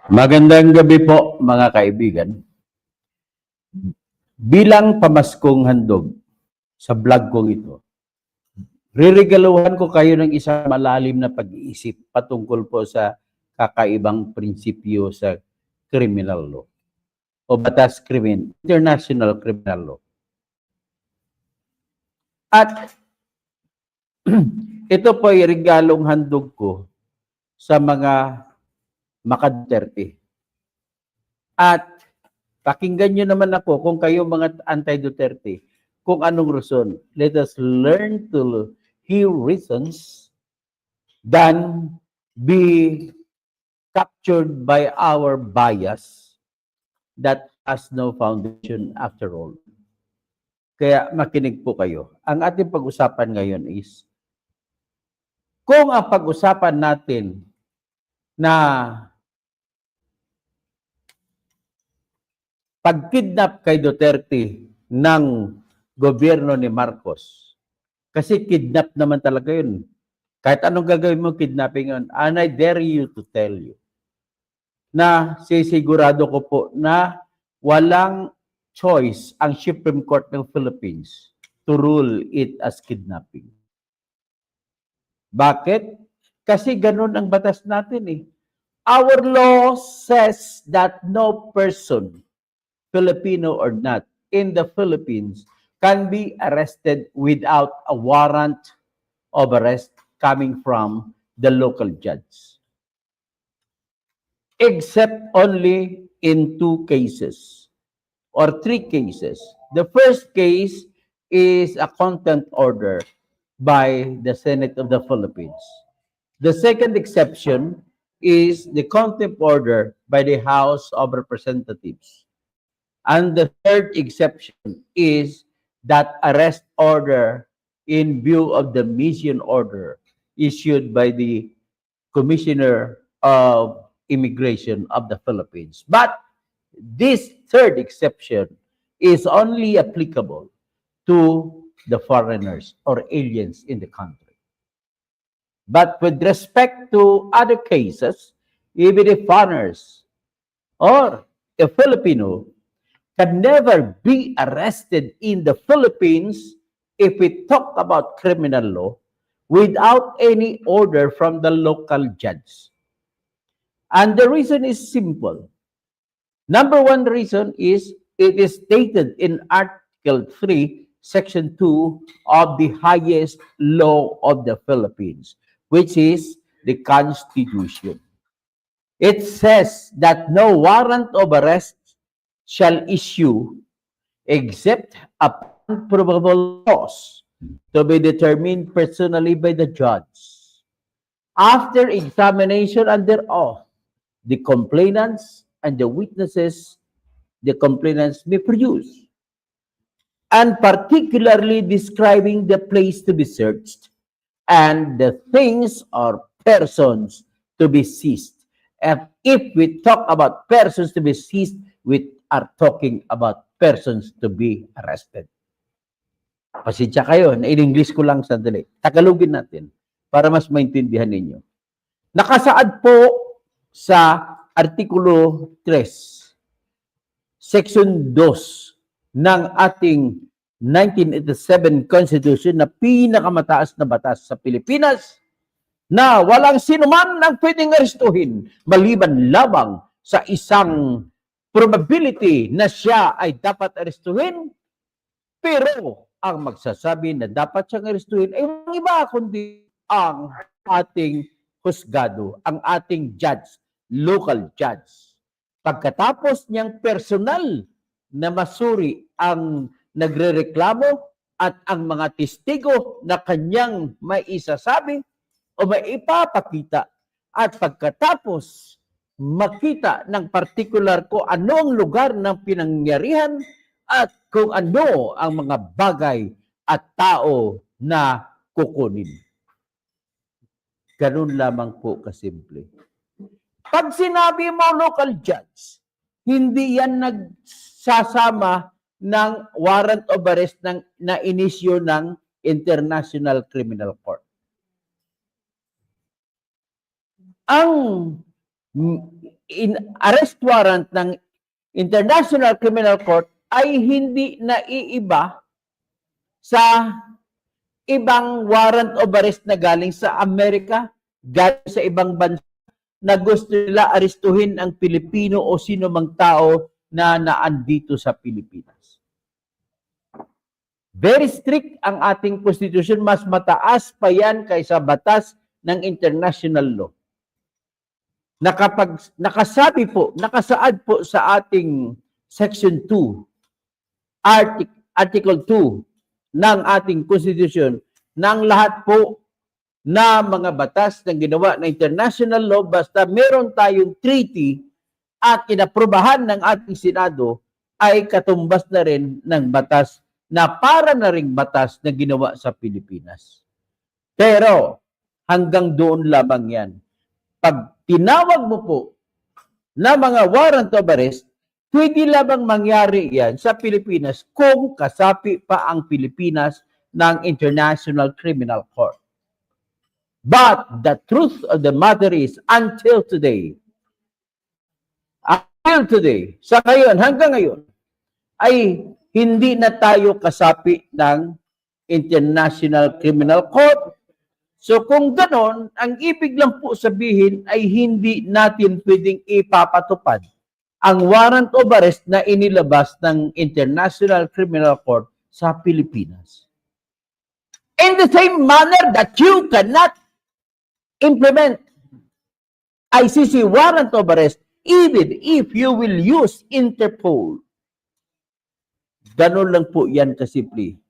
Magandang gabi po mga kaibigan. Bilang pamaskong handog sa vlog kong ito, ririgaluhan ko kayo ng isang malalim na pag-iisip patungkol po sa kakaibang prinsipyo sa criminal law o batas international criminal law. At ito po ay regalong handog ko sa mga Makaduterte. At pakinggan nyo naman ako kung kayo mga anti-Duterte, kung anong reason. Let us learn to hear reasons than be captured by our bias that has no foundation after all. Kaya makinig po kayo. Ang ating pag-usapan ngayon is, kung ang pag-usapan natin na pag-kidnap kay Duterte ng gobyerno ni Marcos, kasi kidnap naman talaga yun. Kahit anong gagawin mo, kidnapping yun. And I dare you to tell you na sisigurado ko po na walang choice ang Supreme Court ng Philippines to rule it as kidnapping. Bakit? Kasi ganun ang batas natin eh. Our law says that no person, Filipino or not, in the Philippines can be arrested without a warrant of arrest coming from the local judge. Except only in 2 cases or 3 cases. The first case is a contempt order by the Senate of the Philippines. The second exception is the contempt order by the House of Representatives. And the third exception is that arrest order in view of the mission order issued by the Commissioner of Immigration of the Philippines. But this third exception is only applicable to the foreigners or aliens in the country. But with respect to other cases, even if foreigners or a Filipino can never be arrested in the Philippines if we talk about criminal law without any order from the local judge. And the reason is simple. Number one reason is it is stated in Article 3, Section 2 of the highest law of the Philippines, which is the Constitution. It says that no warrant of arrest shall issue except upon probable cause to be determined personally by the judge. After examination under oath, the complainants and the witnesses the complainants may produce, and particularly describing the place to be searched and the things or persons to be seized. And if we talk about persons to be seized, we are talking about persons to be arrested. Pasensya kayo, na in-English ko lang sandali. Tagalogin natin para mas maintindihan ninyo. Nakasaad po sa Artikulo 3, Section 2 ng ating 1987 Constitution na pinakamataas na batas sa Pilipinas na walang sinuman ang pwedeng arestuhin maliban lamang sa isang probability na siya ay dapat arestuhin, pero ang magsasabi na dapat siyang arestuhin ay walang iba kundi ang ating husgado, ang ating judge, local judge. Pagkatapos niyang personal na masuri ang nagrereklamo at ang mga testigo na kanyang may isasabi o may ipapakita, at pagkatapos makita ng particular ko ano ang lugar ng pinangyarihan at kung ano ang mga bagay at tao na kukunin. Ganun lamang po kasimple. Pag sinabi mo local judge, hindi yan nagsasama ng warrant of arrest na inisyo ng International Criminal Court. Ang arrest warrant ng International Criminal Court ay hindi naiiba sa ibang warrant of arrest na galing sa Amerika, galing sa ibang bansa na gusto nila arestuhin ang Pilipino o sino mang tao na naandito sa Pilipinas. Very strict ang ating constitution, mas mataas pa yan kaysa batas ng international law. Nakasaad po sa ating Section 2, Article 2 ng ating Constitution, ng lahat po na mga batas na ginawa ng international law, basta meron tayong treaty at inaprubahan ng ating Senado, ay katumbas na rin ng batas na para na ring batas na ginawa sa Pilipinas. Pero hanggang doon lamang yan. Pag tinawag mo po na mga warrant of arrest, pwede lamang mangyari yan sa Pilipinas kung kasapi pa ang Pilipinas ng International Criminal Court. But the truth of the matter is, until today, sa ngayon, hanggang ngayon, ay hindi na tayo kasapi ng International Criminal Court. So kung ganon, ang ibig lang po sabihin ay hindi natin pwedeng ipapatupad ang warrant of arrest na inilabas ng International Criminal Court sa Pilipinas. In the same manner that you cannot implement ICC warrant of arrest even if you will use Interpol. Ganon lang po yan kasimple.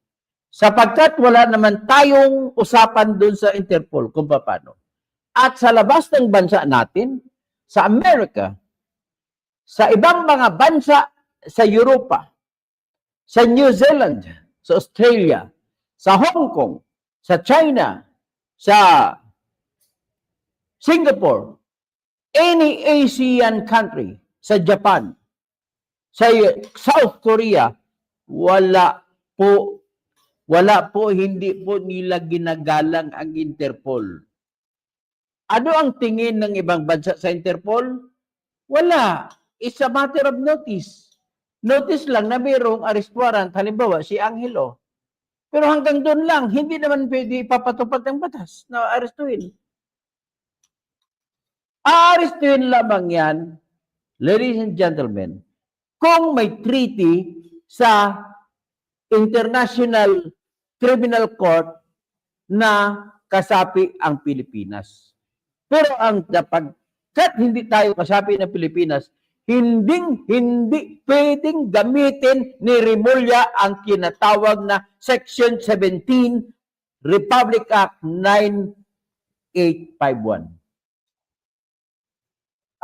Sapagkat wala naman tayong usapan doon sa Interpol kung paano. At sa labas ng bansa natin, sa Amerika, sa ibang mga bansa sa Europa, sa New Zealand, sa Australia, sa Hong Kong, sa China, sa Singapore, any Asian country, sa Japan, sa South Korea, wala po, hindi po nila ginagalang ang Interpol. Ano ang tingin ng ibang bansa sa Interpol? Wala. It's a matter of notice. Notice lang na mayroong arrest warrant, halimbawa si Angelo. Pero hanggang doon lang, hindi naman pwede ipapatupad ng batas na arestuhin. Aarestuhin lamang yan, ladies and gentlemen, kung may treaty sa International Criminal Court na kasapi ang Pilipinas. Pero ang pagkat hindi tayo kasapi ng Pilipinas, hindi pwedeng gamitin ni Remulla ang kinatawag na Section 17 Republic Act 9851.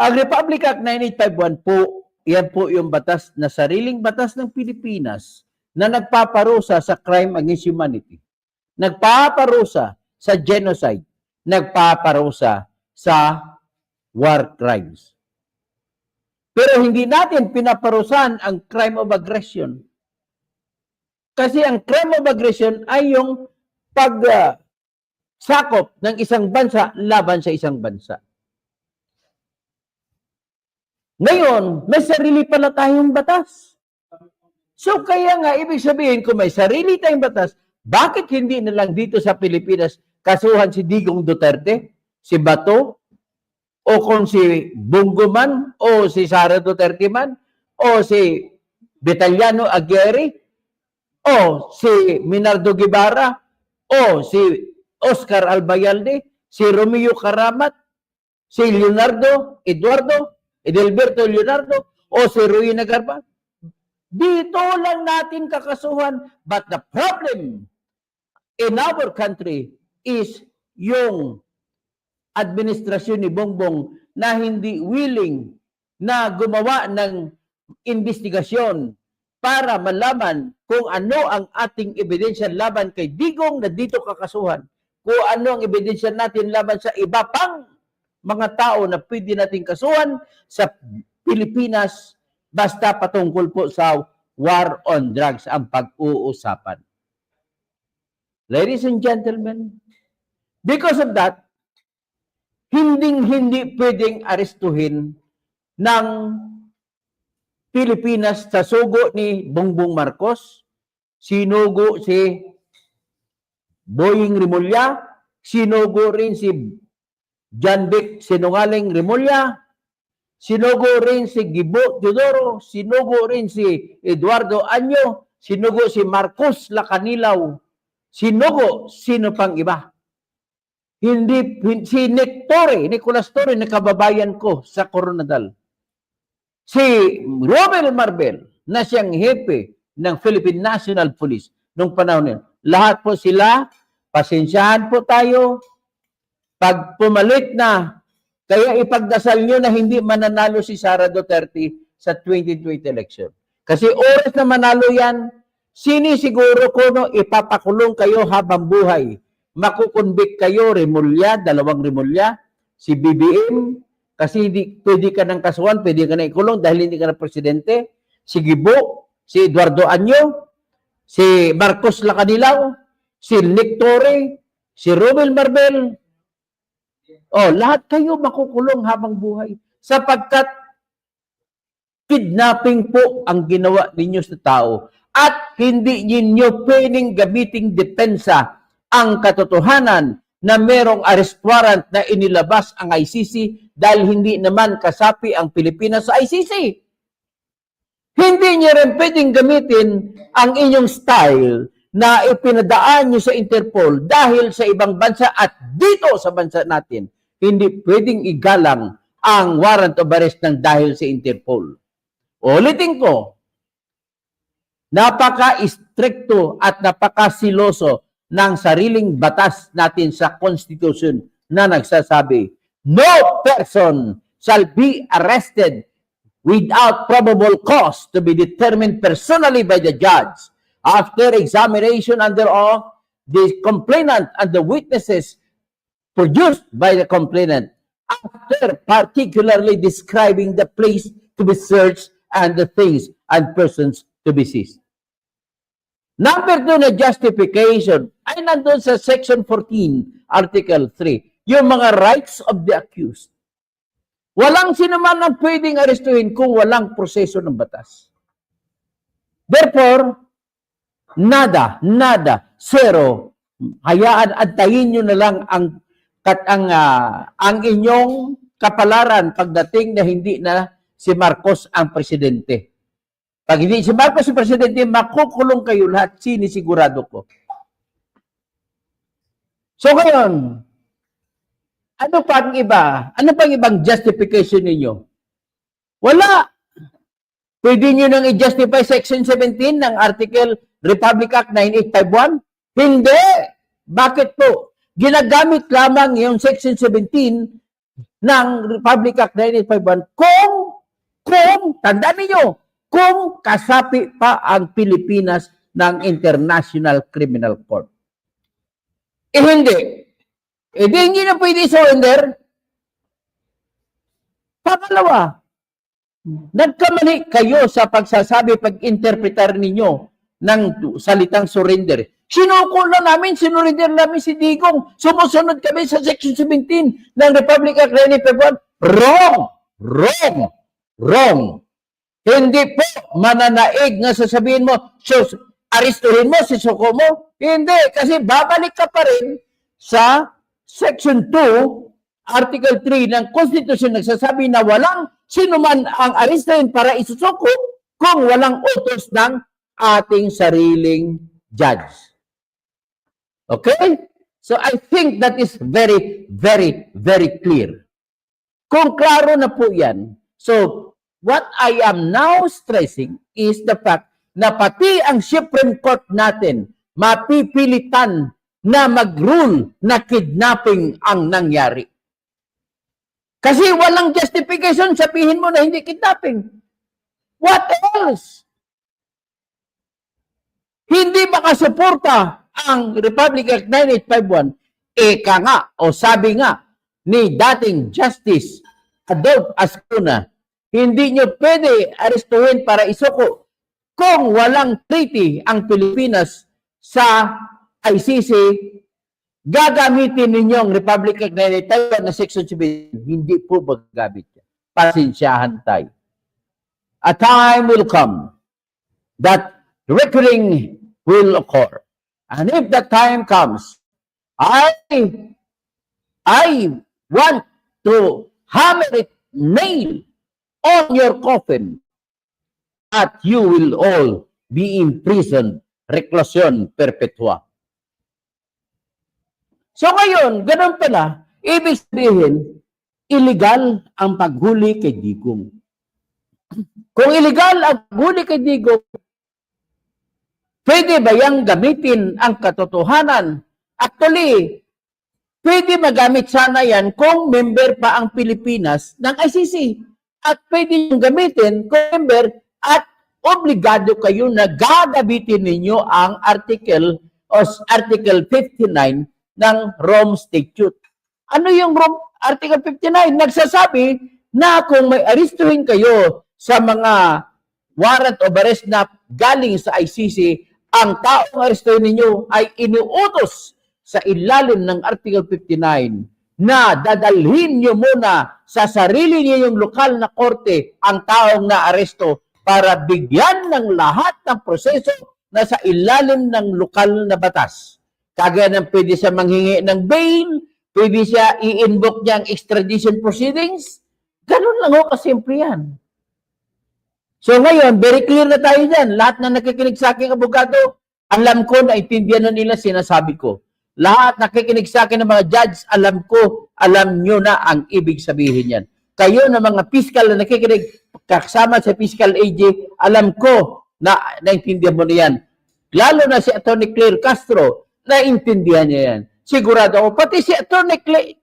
Ang Republic Act 9851 po, yan po yung batas na sariling batas ng Pilipinas na nagpaparusa sa crime against humanity, nagpaparusa sa genocide, nagpaparusa sa war crimes. Pero hindi natin pinaparusahan ang crime of aggression. Kasi ang crime of aggression ay yung pagsakop ng isang bansa laban sa isang bansa. Ngayon, may sarili pala tayong batas. So kaya nga, ibig sabihin, kung may sarili tayong batas, bakit hindi na lang dito sa Pilipinas kasuhan si Digong Duterte, si Bato, o kung si Bongo man, o si Sara Duterte man, o si Vitaliano Aguirre, o si Minardo Guevara, o si Oscar Albayalde, si Romeo Caramat, si Eduardo Edelberto Leonardo, o si Ruina Garba. Dito lang natin kakasuhan. But the problem in our country is yung administrasyon ni Bongbong na hindi willing na gumawa ng investigasyon para malaman kung ano ang ating ebidensya laban kay Digong na dito kakasuhan. Kung ano ang ebidensya natin laban sa iba pang mga tao na pwede nating kasuhan sa Pilipinas basta patungkol po sa war on drugs ang pag-uusapan. Ladies and gentlemen, because of that, hindi hindi pwedeng arestuhin ng Pilipinas sa sugo ni Bongbong Marcos, sinugo si Boying Rimulya, sinugo rin si John Vic Sinungaling Rimulya, sinugo rin si Gibo Teodoro, sinugo rin si Eduardo Anyo, sinugo si Marcos Lacanilaw, sinugo sino pang iba. Hindi si Nicolas Torre na kababayan ko sa Coronadal. Si Romel Marbel na siyang hepe ng Philippine National Police nung panahon yun. Lahat po sila, pasensyahan po tayo. Pag pumalit na, kaya ipagdasal nyo na hindi mananalo si Sara Duterte sa 2020 election. Kasi oras na manalo yan, sinisiguro ko no, ipapakulong kayo habang buhay. Makukonvict kayo, Rimulya, 2 Rimulya, si BBM, kasi pwede ka ng kasuhan, pwede ka na ikulong dahil hindi ka na presidente, si Gibo, si Eduardo Anyo, si Marcos Lacanilaw, si Nick Torre, si Romel Marbel, lahat kayo makukulong habang buhay sapagkat kidnapping po ang ginawa ninyo sa tao at hindi ninyo pwedeng gamiting depensa ang katotohanan na merong arrest warrant na inilabas ang ICC dahil hindi naman kasapi ang Pilipinas sa ICC. Hindi niyo rin pwedeng gamitin ang inyong style na ipinadaan niyo sa Interpol dahil sa ibang bansa at dito sa bansa natin, hindi pwedeng igalang ang warrant of arrest ng dahil sa Interpol. Ulitin ko, napaka-istrikto at napaka-siloso ng sariling batas natin sa Constitution na nagsasabi, no person shall be arrested without probable cause to be determined personally by the judge after examination under oath, the complainant and the witnesses produced by the complainant after particularly describing the place to be searched and the things and persons to be seized. Number 2 na justification ay nandun sa Section 14, Article 3, yung mga rights of the accused. Walang sinuman ang pwedeng arestuhin kung walang proseso ng batas. Therefore, nada, zero. Hayaan, antayin nyo na lang ang inyong kapalaran pagdating na hindi na si Marcos ang presidente. Pag hindi si Marcos si presidente, makukulong kayo lahat, sinisigurado ko. So ngayon, ano pang iba? Ano pang ibang justification ninyo? Wala. Pwede nyo nang i-justify Section 17 ng Article Republic Act 9851? Hindi. Bakit po? Ginagamit lamang yung Section 17 ng Republic Act 9851 kung, tandaan ninyo, kung kasapi pa ang Pilipinas ng International Criminal Court. Hindi. Hindi na pwede surrender. Pangalawa, nagkamali kayo sa pagsasabi, pag-interpretar ninyo ng salitang surrender. Sinuko na namin, sinurrender namin si Digong. Sumusunod kami sa Section 17 ng Republic Act 9851. Wrong. Hindi po mananaig na sasabihin mo, aristuhin mo si Suko mo. Hindi, kasi babalik ka pa rin sa Section 2, Article 3 ng Constitution nagsasabi na walang sinuman ang aristuhin para isusuko kung walang utos ng ating sariling judge. Okay? So I think that is very, very, very clear. Kung klaro na po yan, so what I am now stressing is the fact na pati ang Supreme Court natin mapipilitan na mag-rule na kidnapping ang nangyari. Kasi walang justification, sabihin mo na hindi kidnapping. What else? Hindi makasuporta ang Republic Act 9851. Eka nga, o sabi nga ni dating Justice Adolfo Ascuna, hindi nyo pwede arestuhin para isuko kung walang treaty ang Pilipinas sa ICC gagamitin ninyong Republic Act 1991 na Section 7, hindi po magagamit yan. Pasensyahan tayo. A time will come that reckoning will occur. And if that time comes, I want to hammer it nail on your coffin that you will all be imprisoned, reclusion perpetua. So ngayon, ganun pala, ibig sabihin, illegal ang paghuli kay Digong. Kung illegal ang paghuli kay Digong, pwede ba yang gamitin ang katotohanan? Actually, pwede magamit sana yan kung member pa ang Pilipinas ng ICC. At pwede yung gamitin kung member at obligado kayo na gagamitin ninyo ang Article 59 ng Rome Statute. Ano yung Article 59? Nagsasabi na kung may aristuhin kayo sa mga warrant of arrest na galing sa ICC, ang taong aristuhin ninyo ay iniutos sa ilalim ng Article 59 na dadalhin nyo muna sa sarili niyong lokal na korte ang taong na-aresto para bigyan ng lahat ng proseso na sa ilalim ng lokal na batas. Kagaya ng pwede siya manghingi ng bail, pwede siya i-invoke niya ang extradition proceedings. Ganun lang ho kasimple yan. So ngayon, very clear na tayo dyan. Lahat na nakikinig sa aking abogado, alam ko na intindihan na nila sinasabi ko. Lahat nakikinig sa akin ng mga judge, alam ko, alam nyo na ang ibig sabihin yan. Kayo na mga fiscal na nakikinig, kasama sa fiscal AG, alam ko na naintindihan mo na yan. Lalo na si Atty. Claire Castro, naintindihan niya yan. Sigurado ako, pati si Atty.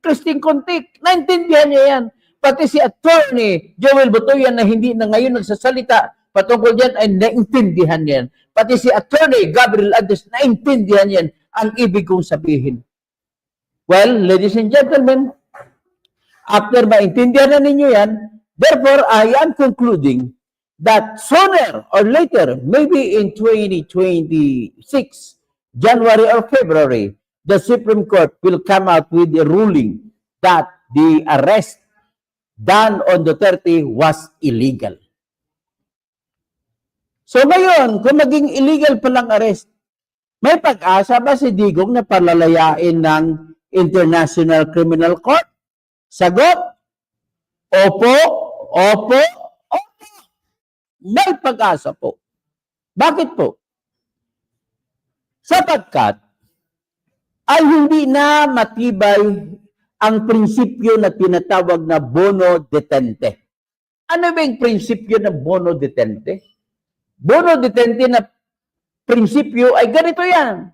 Christine Conti, naintindihan niya yan. Pati si Atty. Joel Butoyan na hindi na ngayon nagsasalita patungkol dyan ay naintindihan yan. Pati si Atty. Gabriel Andres, naintindihan yan ang ibig kong sabihin. Well, ladies and gentlemen, after maintindihan na ninyo yan, therefore, I am concluding that sooner or later, maybe in 2026, January or February, the Supreme Court will come out with a ruling that the arrest done on Duterte was illegal. So ngayon, kung maging illegal palang arrest, may pag-asa ba si Digong na palalayain ng International Criminal Court? Sagot? Opo, opo, opo. May pag-asa po. Bakit po? Sapagkat ay hindi na matibay ang prinsipyo na tinatawag na bono detente. Ano ba yung prinsipyo ng bono detente? Bono detente na prinsipyo ay ganito yan.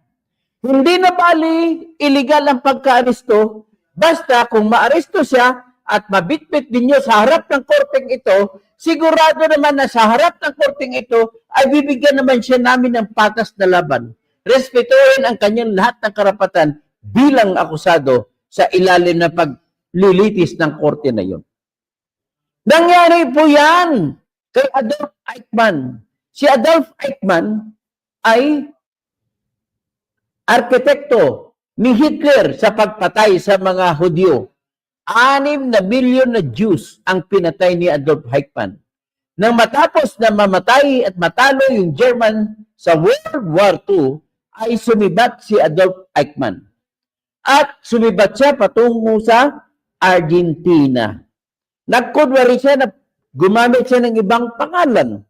Hindi na bali illegal ang pagka-aresto basta kung maaresto siya at mabitbit ninyo sa harap ng korteng ito, sigurado naman na sa harap ng korteng ito ay bibigyan naman siya namin ng patas na laban. Respetuhin ang kanyang lahat ng karapatan bilang akusado sa ilalim ng paglilitis ng korte na yon. Nangyari po yan kay Adolf Eichmann. Si Adolf Eichmann ay arkitekto ni Hitler sa pagpatay sa mga Hudyo. 6 na milyon na Jews ang pinatay ni Adolf Eichmann. Nang matapos na mamatay at matalo yung German sa World War II, ay sumibat si Adolf Eichmann. At sumibat siya patungo sa Argentina. Nagkunwari siya na gumamit siya ng ibang pangalan.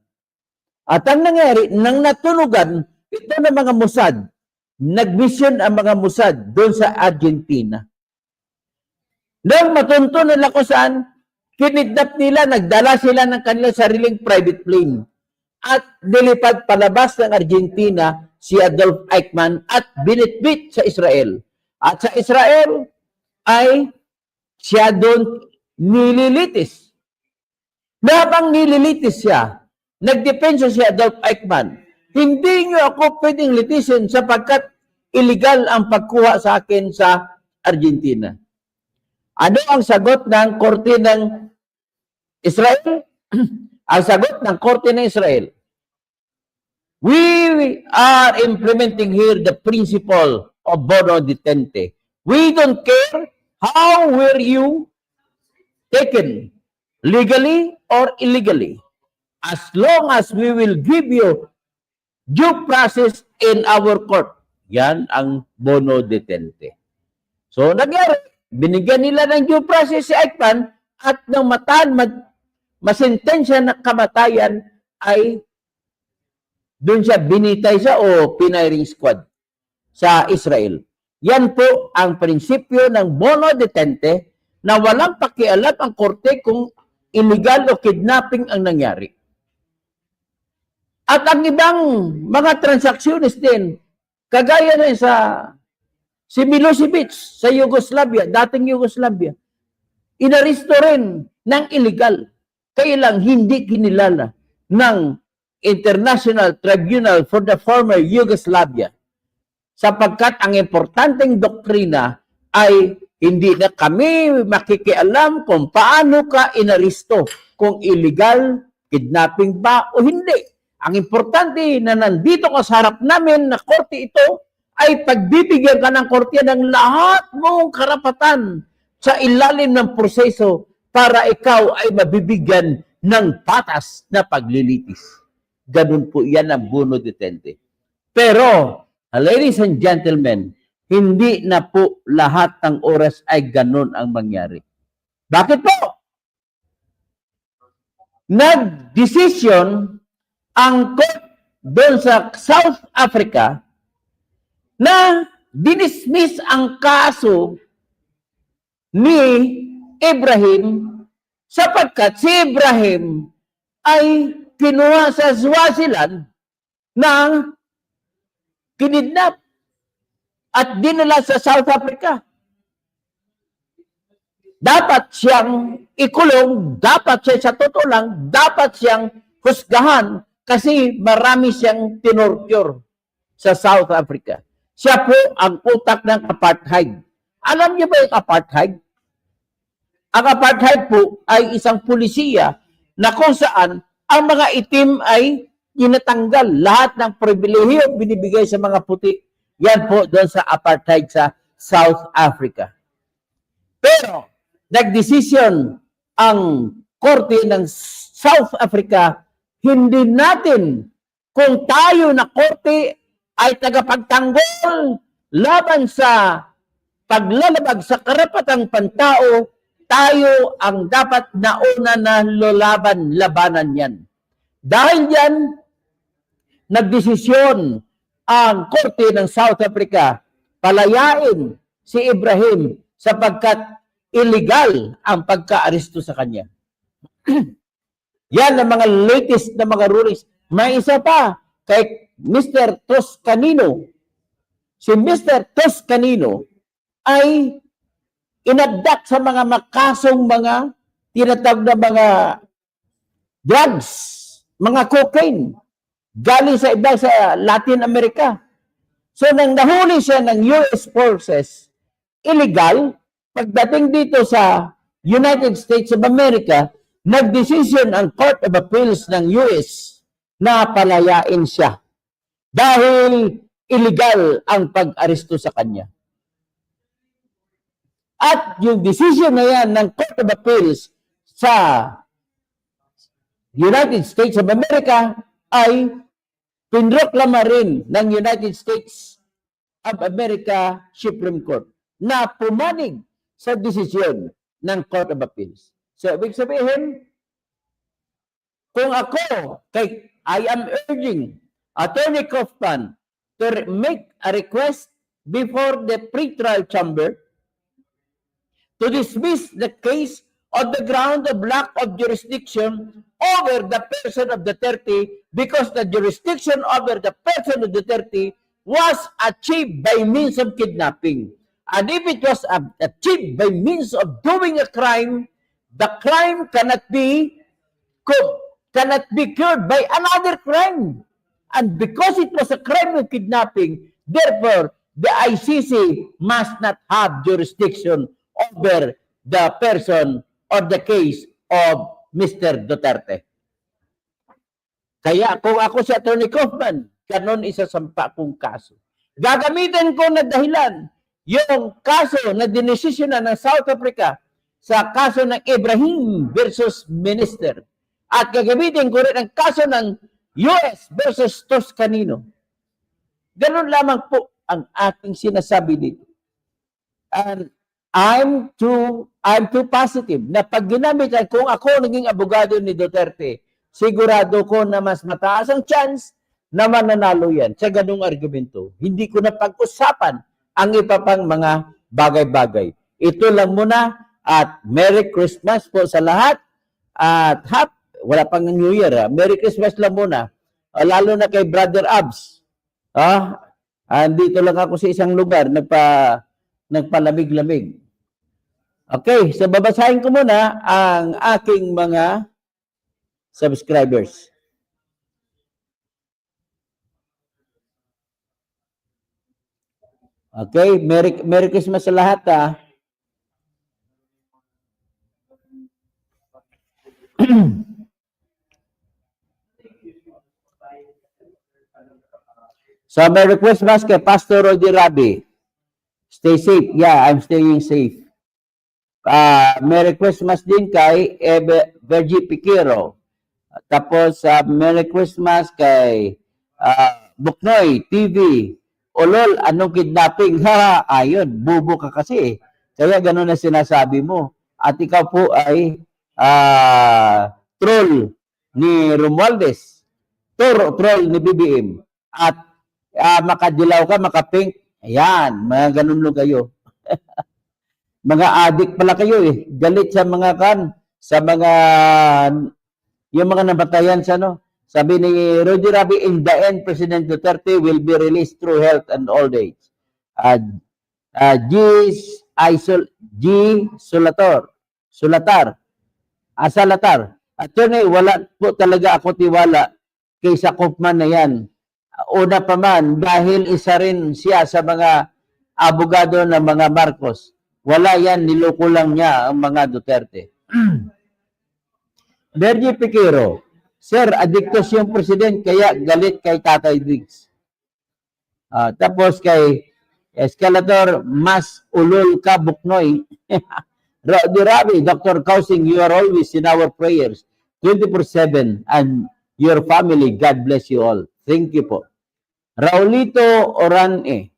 At ang nangyari, nang natunugan, ito ng mga Mossad, nagmission ang mga Mossad doon sa Argentina. Nang matunto nila kung saan, kinidnap nila, nagdala sila ng kanilang sariling private plane. At nilipad palabas ng Argentina si Adolf Eichmann at binitbit sa Israel. At sa Israel ay siya doon nililitis. Habang nililitis siya, nagdepensa si Adolf Eichmann, hindi niyo ako pwedeng litisin sapagkat illegal ang pagkuha sa akin sa Argentina. Ano ang sagot ng korte ng Israel? Ang sagot ng korte ng Israel, we are implementing here the principle of bono detente. We don't care how were you taken, legally or illegally, as long as we will give you due process in our court. Yan ang bono detente. So, nagyari, binigyan nila ng due process si Aikman at nang masentensya na kamatayan ay doon siya binitay siya o piniring squad sa Israel. Yan po ang prinsipyo ng bono detente na walang pakialam ang korte kung illegal o kidnapping ang nangyari. At ang ibang mga transactions din, kagaya na sa si Milosevic sa Yugoslavia, dating Yugoslavia, inaristo rin ng illegal. Kaya lang hindi kinilala ng International Tribunal for the former Yugoslavia sapagkat ang importanteng doktrina ay hindi na kami makikialam kung paano ka inaristo, kung illegal, kidnapping ba o hindi. Ang importante na nandito ka sa harap namin na korte ito ay pagbibigyan ka ng korte ng lahat mong karapatan sa ilalim ng proseso para ikaw ay mabibigyan ng patas na paglilitis. Ganun po yan ang bono detente. Pero, ladies and gentlemen, hindi na po lahat ng oras ay ganun ang mangyari. Bakit po? Nag-decision ang court doon sa South Africa na dinismiss ang kaso ni Ibrahim sapagkat si Ibrahim ay kinuha sa Swaziland ng kinidnap at dinala sa South Africa. Dapat siyang ikulong, dapat siya sa totoo lang, dapat siyang husgahan kasi marami siyang tinorture sa South Africa. Siya po ang utak ng apartheid. Alam niyo ba yung apartheid? Ang apartheid po ay isang pulisiya na kung saan ang mga itim ay tinatanggal. Lahat ng pribilehiyo binibigay sa mga puti. Yan po doon sa apartheid sa South Africa. Pero, nagdesisyon ang korte ng South Africa, hindi natin kung tayo na korte ay tagapagtanggol laban sa paglalabag sa karapatang pantao, tayo ang dapat nauna na labanan yan. Dahil yan, nagdesisyon ang korte ng South Africa, palayain si Ibrahim sapagkat illegal ang pagka-aresto sa kanya. Yan ang mga latest na mga rulings. May isa pa kay Mr. Toscanino. Si Mr. Toscanino ay inabdak sa mga makasong mga tinatawag na mga drugs, mga cocaine, galing sa iba sa Latin America. So, nang nahuli siya ng US forces, illegal, pagdating dito sa United States of America, nagdesisyon ang Court of Appeals ng US na palayain siya dahil illegal ang pag-aresto sa kanya. At yung decision na yan ng Court of Appeals sa United States of America ay pinroklama rin ng United States of America Supreme Court na pumanig sa desisyon ng Court of Appeals. So, ibig sabihin, kung ako, I am urging Attorney Kaufman to make a request before the pretrial chamber to dismiss the case on the ground of lack of jurisdiction over the person of Duterte because the jurisdiction over the person of Duterte was achieved by means of kidnapping. And if it was achieved by means of doing a crime, the crime cannot be cured by another crime. And because it was a crime of kidnapping, therefore, the ICC must not have jurisdiction over the person or the case of Mr. Duterte. Kaya kung ako si Attorney Kaufman, ganon isasampa kong kaso. Gagamitin ko na dahilan yung kaso na dinesisyonan ng South Africa sa kaso ng Ibrahim versus Minister. At gagamitin ko rin ang kaso ng US versus Toscanino. Ganun lamang po ang aking sinasabi dito. And I'm too positive na pag ginamit kung ako naging abogado ni Duterte, sigurado ko na mas mataas ang chance na mananalo yan sa ganung argumento. Hindi ko na pag-usapan ang iba pang mga bagay-bagay. Ito lang muna at Merry Christmas po sa lahat at wala pang New Year. Merry Christmas lang muna. Lalo na kay Brother Abs. Andito lang ako sa isang lugar, nagpalamig-lamig. Okay, so babasahin ko muna ang aking mga subscribers. Okay, Merry Christmas sa lahat So, Merry Christmas kay Pastor Rodi Rabi. Stay safe. Yeah, I'm staying safe. Merry Christmas din kay Virgie Piquero. Tapos, Merry Christmas kay Buknoy TV. Olol, anong kidnapping? Ayun, bubo ka kasi. Kaya gano'n na sinasabi mo. At ikaw po ay troll ni Romualdez. Troll ni BBM. At makadilaw ka, makapink. Ayan, mga ganun lang kayo. Mga adik pala kayo eh. Galit sa mga yung mga nabatayan sa Sabi ni Rudy Rabi, in the end, President Duterte will be released through health and old age. Salatar. Attorney, wala po talaga ako tiwala kay Sakopman na yan. Una pa man, dahil isa rin siya sa mga abogado ng mga Marcos. Wala yan, niloko lang niya ang mga Duterte. Virgie Piquero, Sir, adiktos yung president, kaya galit kay Tatay Diggs. Tapos kay Escalator, mas ulol ka, Buknoy. Rabi, Dr. Kausing, you are always in our prayers, 24/7, and your family, God bless you all. Thank you po. Raulito Orane,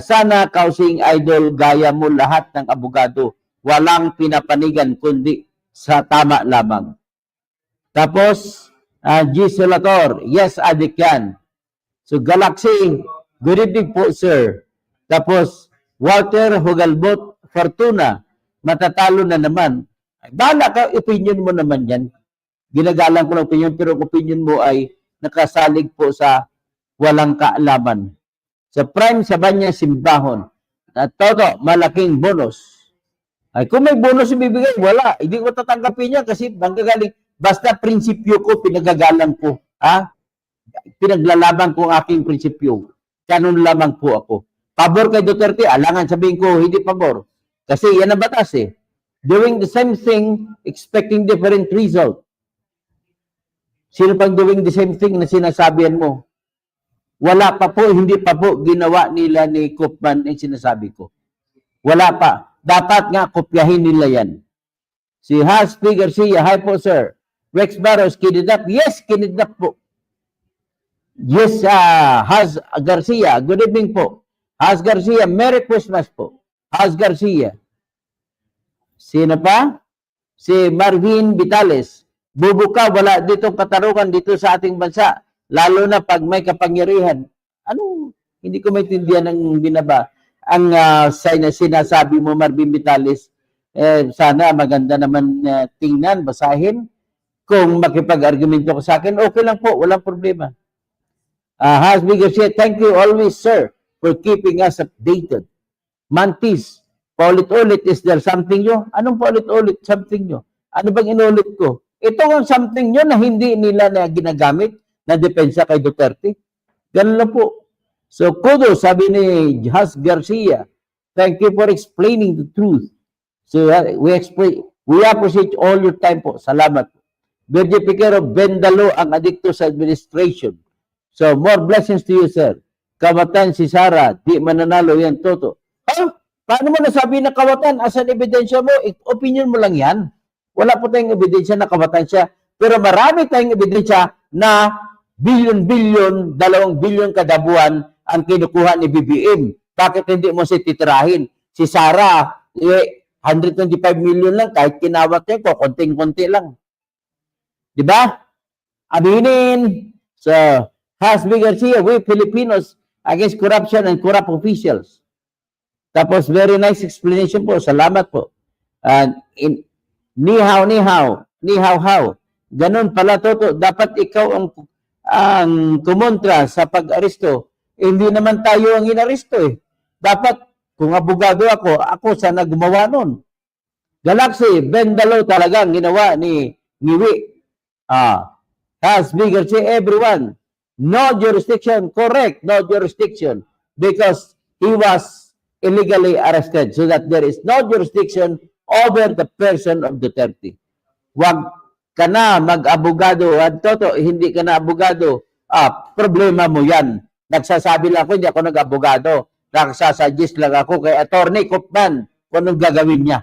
sana Kausing Idol, gaya mo lahat ng abogado, walang pinapanigan kundi sa tama lamang. Tapos, G. Solator, yes, adik yan. So, Galaxy, good evening po, sir. Tapos, Walter Hugalbot Fortuna, matatalo na naman. Bala ka, opinion mo naman yan. Ginagalang ko ng opinion, pero opinion mo ay nakasalig po sa walang kaalaman. Sa prime sa banya simbahon. At toto, malaking bonus. Ay, kung may bonus ibibigay, wala. Hindi ko tatanggapin yan kasi manggagaling. Basta prinsipyo ko, pinagagalang ko. Pinaglalaban ko ang aking prinsipyo. Ganun lamang po ako. Pabor kay Duterte, alangan sabihin ko, hindi pabor. Kasi yan ang batas eh. Doing the same thing, expecting different result. Sino pang doing the same thing na sinasabihan mo? Wala pa po, hindi pa po ginawa nila ni Koopman ang sinasabi ko. Wala pa. Dapat nga kopyahin nila yan. Si Haspi Garcia, hi po sir. Rex Barros, kinidnap? Yes, kinidnap po. Yes, Has Garcia, good evening po. Has Garcia, Merry Christmas po. Has Garcia. Sino pa? Si Marvin Vitales. Bubuka, wala ditong katarungan dito sa ating bansa. Lalo na pag may kapangyarihan. Ano? Hindi ko maintindihan ang binaba. Ang sinasabi mo, Marvin Vitales, sana maganda naman tingnan, basahin. Kung makipag-argumento ko sa akin, okay lang po, walang problema. Hasbi Garcia, thank you always, sir, for keeping us updated. Mantis, paulit-ulit, is there something nyo? Anong paulit-ulit something nyo? Ano bang inulit ko? Ito ang something nyo na hindi nila na ginagamit na depensa kay Duterte. Ganun lang po. So, kudos, sabi ni Has Garcia, thank you for explaining the truth. So, we appreciate all your time po. Salamat po. Virgie Piquero, Bendalo ang adikto sa administration. So, more blessings to you, sir. kawatan si Sara, di mananalo yan, Toto. Paano mo nasabi na kawatan? Asan ebidensya mo? Opinion mo lang yan. Wala po tayong ebidensya na kawatan siya. Pero marami tayong ebidensya na bilyon-bilyon, 2 bilyon kada buwan ang kinukuha ni BBM. Bakit hindi mo siya titirahin? Si Sara, 125 million lang, kahit kinawat niya ko, konting-konti lang. Diba? Aminin. So, Hasbi Garcia, we Filipinos against corruption and corrupt officials. Tapos, very nice explanation po. Salamat po. Ni hao. Ganon pala, Toto. Dapat ikaw ang kumontra sa pag-aresto. Hindi naman tayo ang inaresto eh. Dapat, kung abogado ako sana gumawa nun. Galaxy, Bendalo talagang ginawa ni Ngiwi. Has bigger say everyone. No jurisdiction, correct, no jurisdiction. Because he was illegally arrested. So that there is no jurisdiction over the person of Duterte. Wag ka na mag-abogado. Toto, hindi ka na abogado. Problema mo yan. Nagsasabi lang ako, hindi ako nag-abogado. Nagsasuggest lang ako kay Attorney Kopman kung anong gagawin niya.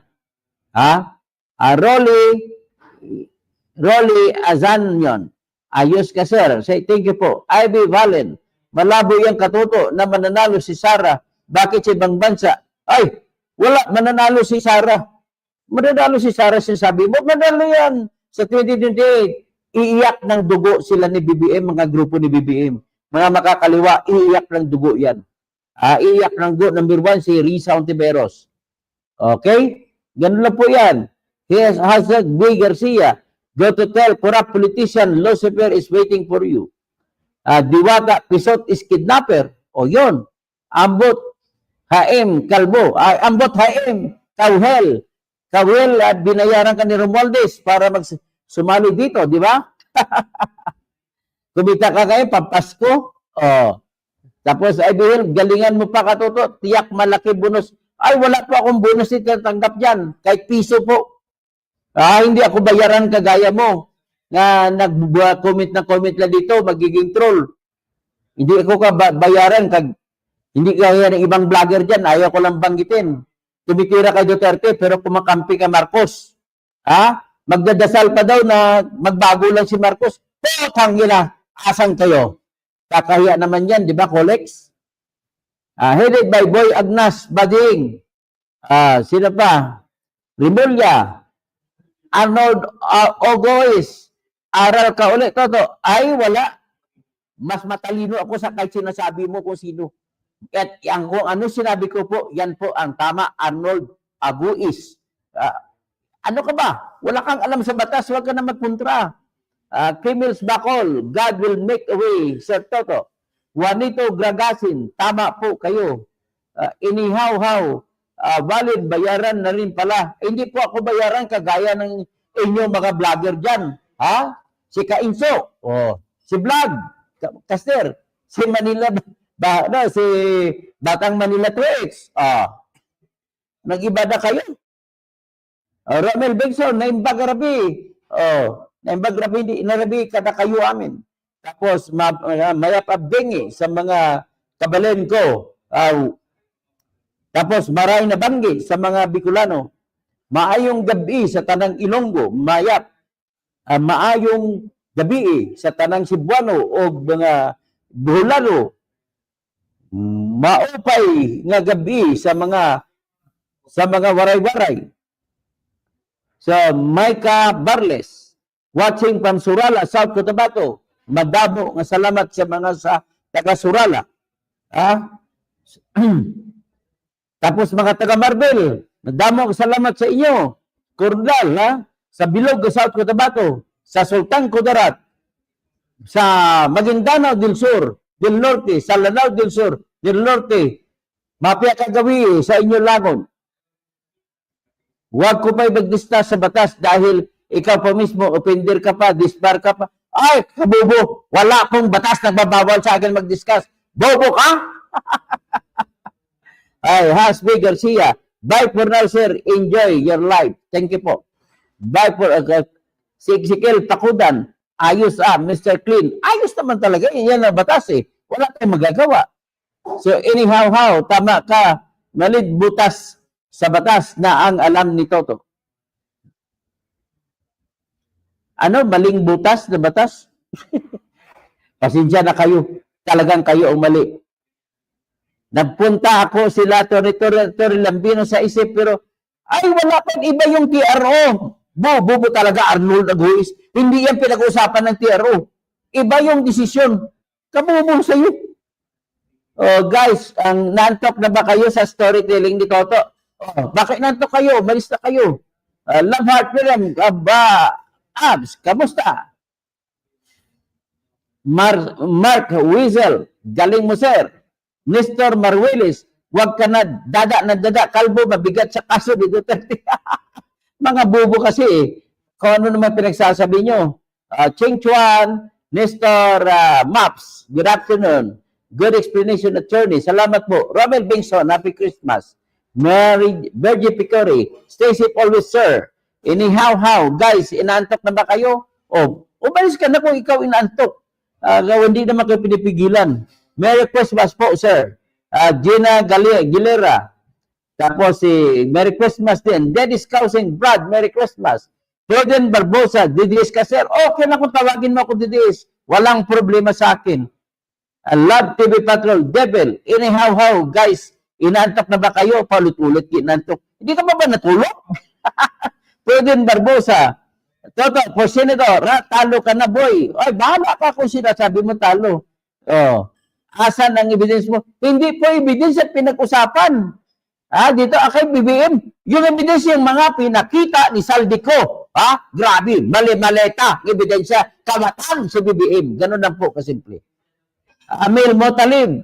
Rolly Azanyon. Ayos ka, sir. Say, thank you po. Ivy Valen. Malabo yung katuto na mananalo si Sara. Bakit sa ibang bansa? Ay, wala. Mananalo si Sara. Mananalo si Sara, sinasabi mo. Mananalo yan. Sa 2028, iiyak ng dugo sila ni BBM, mga grupo ni BBM. Mga makakaliwa, iiyak ng dugo yan. Iiyak ng dugo. Number 1, si Risa Ontiveros. Okay? Ganun lang po yan. Here's Hashtag B. Garcia. Go to tell corrupt politician Lucifer is waiting for you. Diwata Pisot is kidnapper. O yun. Ambot Haim Kalbo. Ambot Haim Kauhel. Kauhel at binayaran ka ni Romualdez para sumali dito. Di ba? Kumita ka kayo, pampasko. Tapos, ay bihil, galingan mo pa katuto. Tiyak malaki bonus. Ay, wala po akong bonus itatanggap dyan. Kahit piso po. Hindi ako bayaran kagaya mo na nag-comment na comment lang dito, magiging troll. Hindi ako bayaran hindi kaya ng ibang vlogger dyan, ayaw ko lang banggitin. Tumitira kay Duterte pero kumakampi kay Marcos. Magdadasal pa daw na magbago lang si Marcos. Putang ina, asan kayo? Kakahiya naman yan, di ba, Colex? Headed by Boy Agnas Bading. Sino pa? Rimulya. Arnold Ogois, aral ka ulit, Toto. Ay, wala. Mas matalino ako sa kahit sinasabi mo kung sino. At kung ano sinabi ko po, yan po ang tama, Arnold Ogois. Ano ka ba? Wala kang alam sa batas, huwag ka na magpuntra. Kimils Bacol, God will make a way, Sir Toto. Juanito Gragasin, tama po kayo. Inihaw-haw. Valid, bayaran na rin pala. Hindi po ako bayaran kagaya ng inyong mga vlogger dyan. Si Kainso, si Vlog, Caster, si Manila, si Batang Manila Twix. Nag-iba na kayo. Romel Benson, Naimbag Rabi. Naimbag Rabi, hindi inarabi kada kayo amin. Tapos, Mayap Abdengi sa mga kabalen ko. Tapos, maray na banggi sa mga Bicolano. Maayong gabi sa tanang Ilonggo, Mayap. Maayong gabi sa tanang Cebuano o mga Buholano. Maupay nga gabi sa mga waray-waray. So, Micah Barles, watching from Surala, South Cotabato. Madamo nga salamat sa mga taga Surala. Tapos mga taga Marbel, madamo salamat sa inyo. Cornal, sa Bilog, South Cotabato, sa Sultan Kudarat, sa Maguindanao del Sur, del Norte, sa Lanao del Sur, del Norte, mapia kagawi sa inyo langon. Huwag ko pa'y mag-discuss sa batas dahil ikaw pa mismo, offender ka pa, disbar ka pa. Ay, kabobo, wala akong batas na babawal sa akin mag-discuss. Bobo ka? Ay, Hasbi Garcia. Bye for now, sir. Enjoy your life. Thank you po. Bye for si Ezekiel Takudan. Ayos Mr. Clean. Ayos naman talaga. Yan ang batas eh. Wala tayong magagawa. So anyhow, tama ka. Malit butas sa batas na ang alam ni Toto. Ano? Maling butas na batas? Pasensya na kayo. Talagang kayo ang mali. Nagpunta ako sila Torre Lambino sa isip pero ay wala pang iba yung TRO. Bobo talaga Arnold Aguis. Hindi yan pinag-usapan ng TRO. Iba yung desisyon. Kabobo sa iyo. Oh, guys, ang nantok na ba kayo sa storytelling ni Toto? Oh, bakit nantok kayo? Malis na kayo. Love Heart Film, Abs, kamusta? Mark Wiesel, galing mo sir. Nestor Maruelis, wag ka na dada, kalbo, mabigat sa kaso ni Duterte. Mga bobo kasi eh. Kung ano naman pinagsasabi nyo. Cheng Chuan, Nestor Maps, good afternoon. Good explanation, attorney. Salamat po. Romel Bingson, Happy Christmas. Mary, Virgie Picori, stay safe always, sir. Anyhow, guys, inaantok na ba kayo? O, umalis ka na kung ikaw inaantok. Hindi naman kayo pinipigilan. Merry Christmas po, sir. Gina Galera. Tapos Merry Christmas din. Dennis Causing, Brad, Merry Christmas. Jordan Barbosa, Didis ka, sir. Okay na kung tawagin mo ako Didis. Walang problema sa akin. Love TV Patrol, Devil. Anyhow, guys, inaantok na ba kayo? Paulit-ulit, inaantok. Hindi ka ba natulog? Jordan Barbosa. Toto, for Senator, talo ka na, boy. Ay, bahala ka kung sinasabi mo talo. Oh. Asan ang evidence mo? Hindi po evidence at pinag-usapan. Dito, akay BBM. Yung evidence yung mga pinakita ni Saldico. Grabe, mali-maleta. Ebidensya, kamatan sa BBM. Ganun lang po, kasimple. Amil Motalib.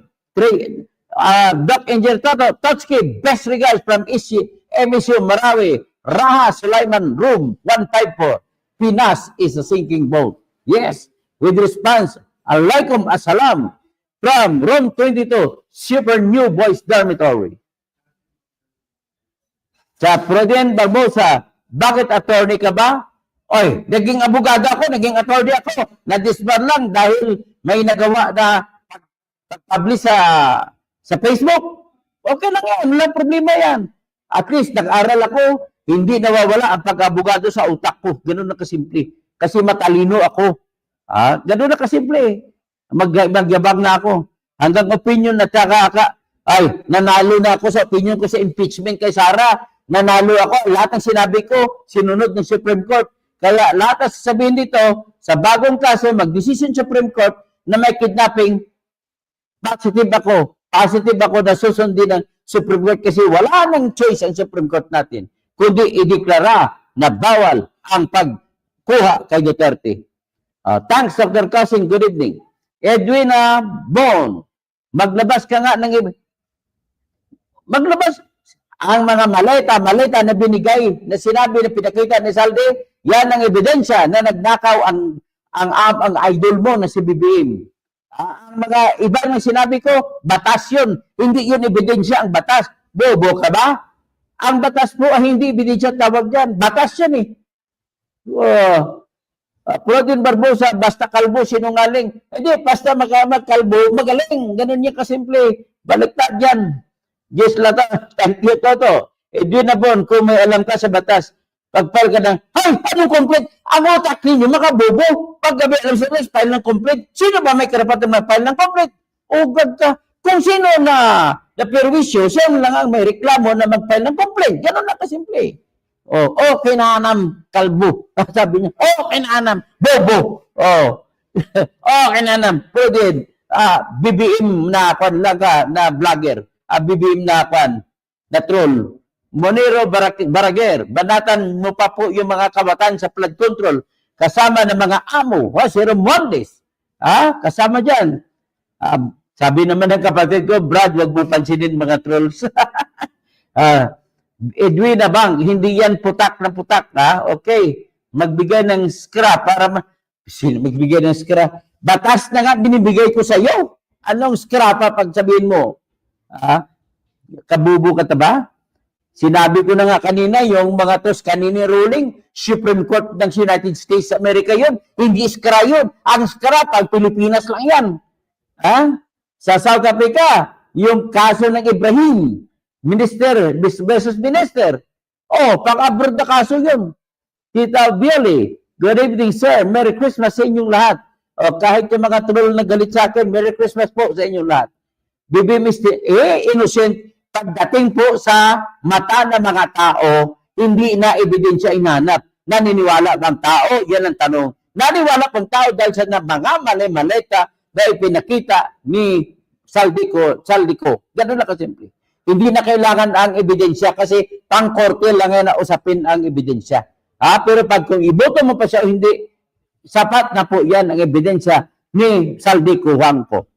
Doc Angel Toto, Totsky, best regards from MSU Marawi. Raha Sulaiman, room 154. Pinas is a sinking boat. Yes, with response, alaikum assalam from room 22, Super New Boys Dormitory. Sa Pruden Barbosa, bakit attorney ka ba? Oy, naging abogado ako, naging attorney ako. Na-disbar lang dahil may nagawa na pag-publish sa Facebook. Okay lang yan, walang problema yan. At least, nag-aral ako, hindi nawawala ang pag-abogado sa utak ko. Ganun na kasimple. Kasi matalino ako. Ganun na kasimple. Magyabang na ako. Hanggang opinion na nanalo na ako sa opinion ko sa impeachment kay Sara. Nanalo ako. Lahat ng sinabi ko, sinunod ng Supreme Court. Kaya lahat ng sasabihin dito, sa bagong kaso, mag-decision Supreme Court na may kidnapping, positive ako na susundin ng Supreme Court kasi wala nang choice ang Supreme Court natin kundi ideklara na bawal ang pagkuha kay Duterte. Thanks, Dr. Cousin. Good evening. Edwina Bone, maglabas ka nga ng maglabas ang mga maleta na binigay na sinabi na pinakita ni Salde, yan ang ebidensya na nagnakaw ang idol mo na si BBM. Ang mga iba ng sinabi ko, batas yun. Hindi yun ebidensya ang batas. Bobo ka ba? Ang batas po ay hindi ebidensya tawag yan. Batas yan eh. Pruden Barbosa, basta kalbo, sinungaling. Hindi, basta magkalbo, magaling. Ganun niya kasimple. Baliktad yan. Yes, Lata. Thank you, Toto. Edwin Abon, kung may alam ka sa batas, pagpal ka ng, ay, anong complete? Ang utak ninyo, makabobo. Pag gabi alam sa list, file ng complete. Sino ba may karapatan mag-file ng complete? Ugad ka. Kung sino na perwisyo, siya lang ang may reklamo na mag-file ng complaint. Ganun lang kasimple. Okay na anam, kalbo. Sabi niya, okay na anam, bobo. Okay na anam, pwede. BBM na panlaga na vlogger. BBM na na troll. Monero Barager, banatan mo pa po yung mga kawatan sa flood control kasama ng mga amo. Si Romualdez. Kasama dyan. Sabi naman ng kapatid ko, Brad, wag mo pansinin mga trolls. Edwin Abang, hindi yan putak na putak. Okay. Magbigay ng scrap para sino magbigay ng scrap? Batas na nga binibigay ko sa iyo. Anong scrap pag sabihin mo? Kabubo ka ta ba? Sinabi ko na nga kanina, yung mga tos kanina ruling, Supreme Court ng United States of America yun. Hindi scrap yun. Ang scrap, ang Pilipinas lang yan. Sa South Africa, yung kaso ng Ibrahim, minister versus minister. Oh, pang-abroad na kaso yun. Tita Bioli, good evening, sir. Merry Christmas sa inyong lahat. O, kahit yung mga troll na galit sa akin, Merry Christmas po sa inyong lahat. Bibi Mr. Innocent, pagdating po sa mata ng mga tao, hindi na ebidensya inanap. Naniniwala bang tao? Yan ang tanong. Naniwala pang tao dahil sa mga mali-maleta na ipinakita ni Saldico. Ganun na kasimple. Hindi na kailangan ang ebidensya kasi pang-korte lang yan na usapin ang ebidensya. Pero pag kung iboto mo pa siya o hindi, sapat na po yan ang ebidensya ni Saldico Juanco.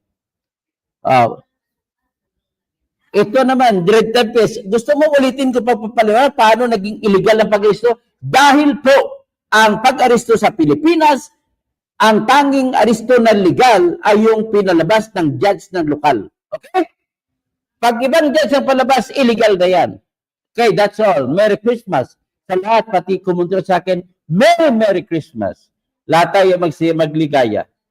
Ito naman, Dread Tempest, gusto mo ulitin ko pa papaliwanag paano naging illegal ang pag-aresto? Dahil po ang pag-aresto sa Pilipinas, ang tanging aresto na legal ay yung pinalabas ng judge ng lokal. Okay? Pag ibang judge ang palabas, illegal na yan. Okay, that's all. Merry Christmas. Sa lahat, pati kumuntra sa akin, Merry Christmas. Lahat tayo magligaya.